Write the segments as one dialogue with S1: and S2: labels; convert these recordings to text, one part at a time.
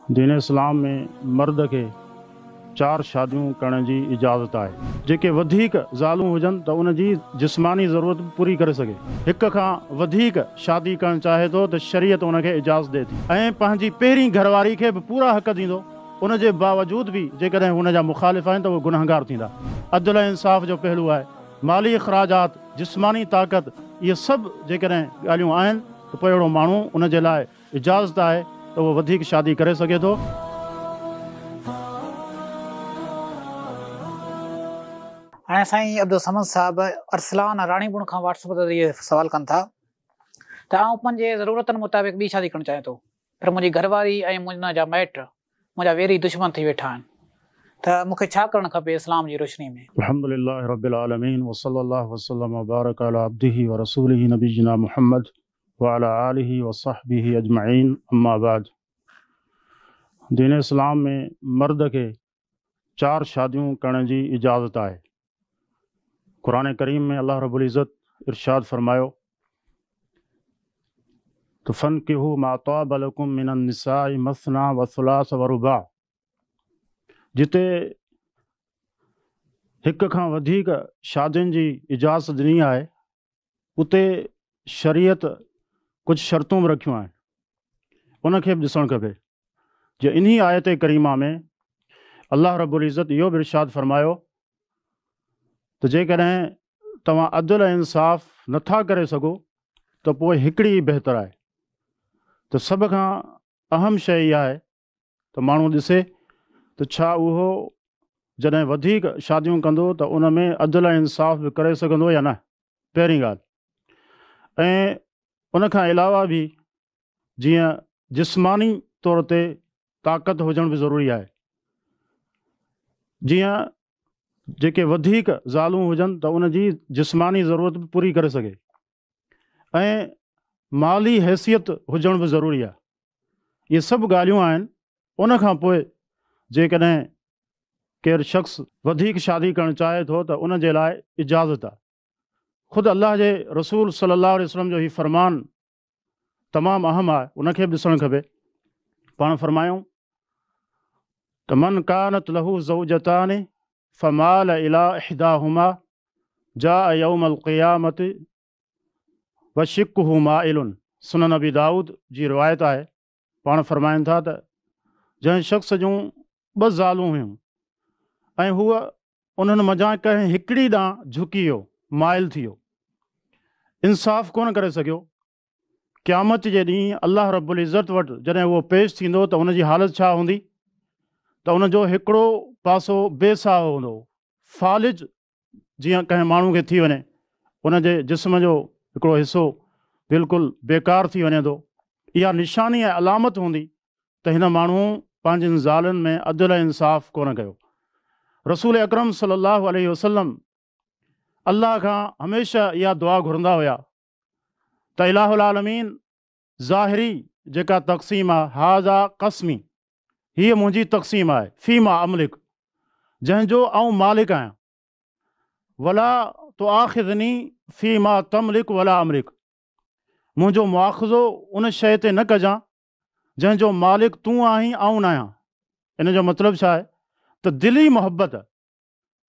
S1: दीन इस्लाम में मर्द के 4 शादियूं करण जी इजाज़त आहे। जेके वधीक ज़ालूं हुजनि त उन जी जिस्मानी ज़रूरत पूरी करे सघे। हिक खां वधीक शादी करणु चाहे थो त शरीयत उनखे इजाज़त ॾिए थी ऐं पंहिंजी पहिरीं घरवारी खे बि पूरा हक़ ॾींदो। उन जे बावजूद बि जेकॾहिं हुन जा मुखालिफ़ आहिनि त उहे गुनहगार थींदा। अदल ऐं इंसाफ़ जो पहलू आहे, माली इख़राजात, जिस्मानी ताक़त, इहे सभु जेकॾहिं ॻाल्हियूं आहिनि त पोइ अहिड़ो माण्हू उन जे लाइ इजाज़त आहे त उहो वधीक शादी करे सघे थो।
S2: हाँ साईं अब्दुल समद साहब अरसलान रानीपुर का व्हाट्सएप ते ये सवाल कन था त आउं पंहिंजे ज़रूरतनि मुताबिक़ ॿी शादी करणु चाहियां थो, पर मुंहिंजी घरवारी ऐं मुंहिंजा माइट मुंहिंजा वेरी दुश्मन थी वेठा आहिनि, त मूंखे छा करणु खपे इस्लाम जी रोशनी में?
S1: अल्हम्दुलिल्लाह रब्बिल आलमीन व सल्लल्लाहु वसल्लम व बारक अला अब्दिही व रसूलिही नबीना मुहम्मद व अला आलिही व सहबिही अजमईन, अम्मा बाद। दीन इस्लाम में मर्द के 4 शादियूं करण जी इजाज़त आहे। कुरान करीम में अल्लाह रब्बुल इज़्ज़त इरशाद फरमायो तो फनकिहू मा ताब लकुम मिनन निसाई मसना व सुलास व रुबा। जिते हिक खां वधीक शादियुनि जी इजाज़त ॾिनी आहे उते शरीयत कुझु शर्तूं बि रखियूं आहिनि, उनखे बि ॾिसणु खपे। जो इन्ही आयत करीमा में अल्लाह रब्बुल इज़्ज़त इहो बि इरशाद फरमायो त जेकॾहिं तव्हां अदल ऐं इंसाफ़ नथा करे सघो त पोइ हिकिड़ी बहितर आहे। त सभ खां अहम शइ इहा आहे त माण्हू ॾिसे त छा उहो जॾहिं वधीक शादियूं कंदो त उन में अदल ऐं इंसाफ़ बि करे सघंदो या न, पहिरीं ॻाल्हि। ऐं उन खां अलावा बि जीअं जिस्मानी तौर ते ताक़त हुजण बि ज़रूरी आहे। जीअं जेके वधीक ज़ालूं हुजनि त उन जी जिस्मानी ज़रूरत बि पूरी करे सघे ऐं माली हैसियत हुजण बि ज़रूरी आहे। इहे सभु ॻाल्हियूं आहिनि। उन खां पोइ जेकॾहिं केरु शख़्स वधीक शादी करणु चाहे थो त उन जे लाइ इजाज़त आहे। ख़ुदि अल्लाह जे रसूल सल्लल्लाहु अलैहि वसल्लम जो हीउ फ़रमान तमामु अहम आहे, उनखे बि ॾिसणु खपे। पाण फरमायूं त मन कानत लहू ज़ौजतानि फमाल इला इहदाहुमा जाअ यौमल क़ियामत व शिक्कुहु माइलुन। सुनन नबी दाऊद जी रिवायत आहे। पाण फरमाइनि था त जंहिं शख़्स जूं 2 ज़ालूं हुयूं ऐं हूअ उन्हनि मज़ा कंहिं हिकिड़ी ॾांहुं झुकी वियो, माइल थी वियो, इंसाफ़ कोन करे सघियो, क़यामत जे ॾींहुं अल्लाह रब्बुल इज़्ज़त वटि जॾहिं उहो पेश थींदो त उनजी हालत छा हूंदी? त उनजो हिकिड़ो पासो बेसाहो हूंदो, फालिज जीअं कंहिं माण्हू खे थी वञे, उनजे जिस्म जो हिकिड़ो हिसो बिल्कुलु बेकार थी वञे थो। इहा निशानी ऐं अलामत हूंदी त हिन माण्हू पंहिंजनि ज़ालनि में अदल ऐं इंसाफ़ कोन कयो। रसूल अकरम सल्लल्लाहु अलैहि वसल्लम अल्लाह खां हमेशह इहा दुआ घुरंदा हुया त इलाहुल आलमीन ज़ाहिरी जेका तक़सीम आहे, हाज़ा क़स्मी, हीअ मुंहिंजी तक़सीम आहे, फ़ीमा अमलिक, जंहिंजो आउं मालिक आहियां, वला तो आख़िज़नी फ़ीमा तमलिक वला अमलिक, मुंहिंजो मुआख़ज़ो उन शइ ते न कजां जंहिंजो मालिक तूं आहीं, आउं न आहियां। इन जो मतिलबु छा आहे त दिली मोहबत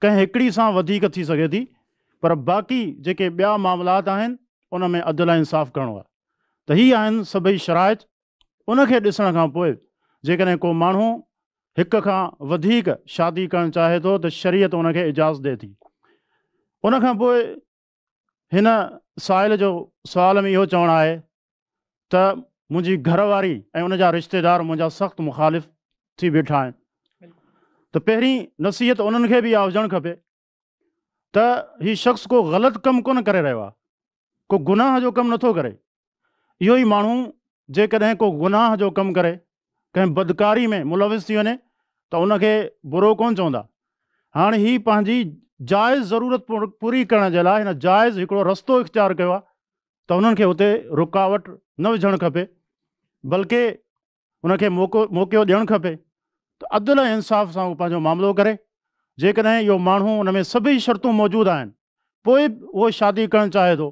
S1: कंहिं हिकिड़ी सां वधीक थी सघे थी, पर बाक़ी जेके ॿिया मामलात आहिनि उन में अदल ऐं इंसाफ़ करिणो आहे। त हीअ आहिनि सभई शराइत। उनखे ॾिसण खां पोइ जेकॾहिं को माण्हू हिक खां वधीक शादी करणु चाहे थो त शरीयत उनखे इजाज़त ॾिए थी। उन खां पोइ हिन साइल जो सुवाल में इहो चवणु आहे त मुंहिंजी घरवारी ऐं उनजा रिश्तेदार मुंहिंजा सख़्तु मुखालिफ़ थी वेठा आहिनि, त पहिरीं नसीहत उन्हनि खे बि इहा हुजणु खपे त हीउ शख़्स को ग़लति कमु कोन करे रहियो आहे, को गुनाह जो कमु नथो करे। इहो ई माण्हू जेकॾहिं को गुनाह जो कमु करे, कंहिं बदकारी में मुलविस थी वञे त उनखे बुरो कोन चवंदा। हाणे हीअ पंहिंजी जाइज़ ज़रूरत पूरी करण जे लाइ हिन जाइज़ हिकिड़ो रस्तो इख़्तियार कयो आहे, त उन्हनि खे हुते रुकावट न विझणु खपे, बल्कि उनखे मौक़ो ॾियणु खपे त अदल ऐं इंसाफ़ सां उहो पंहिंजो मामिलो करे। जेकॾहिं इहो माण्हू उन में सभई शर्तूं मौजूदु आहिनि, पोइ उहो शादी करणु चाहे थो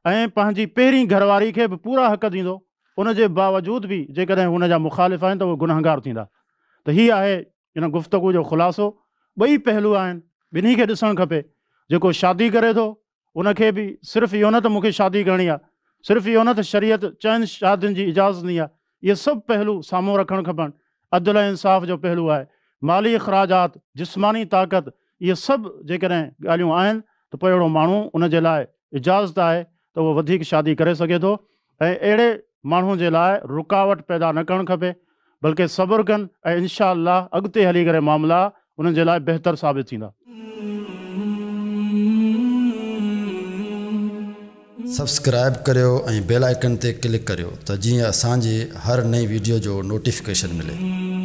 S1: ऐं पंहिंजी पहिरीं घरवारी खे बि पूरा हक़ ॾींदो उन जे बावजूदु बि जेकॾहिं हुन जा मुख़ालिफ़ आहिनि त उहे गुनहगार थींदा। त हीअ आहे इन गुफ़्तगू जो ख़ुलासो। ॿई पहलू आहिनि, ॿिन्ही खे ॾिसणु खपे। जेको शादी करे थो उनखे बि सिर्फ़ु इहो न त मूंखे शादी करणी आहे, सिर्फ़ु इहो न त शरीयत चइनि शादियुनि जी इजाज़त ॾिनी आहे, इहे सभु पहलू साम्हूं रखणु खपनि। अदल ऐं इंसाफ़ जो पहलू आहे, माली अख़राजात, जिस्मानी ताक़त, इहे सभु जेकॾहिं ॻाल्हियूं आहिनि त पोइ अहिड़ो माण्हू उन जे लाइ इजाज़त आहे त उहो वधीक शादी करे सघे थो। ऐं अहिड़े माण्हू जे लाइ रुकावट पैदा न करणु खपे, बल्कि सब्र कनि ऐं इंशा अल्लाह अॻिते हली करे मामला उन्हनि जे लाइ बहितर साबित थींदा।
S3: सब्सक्राइब करियो ऐं बेल आइकन ते क्लिक करियो त जीअं असांजी हर नई वीडियो जो नोटिफिकेशन मिले।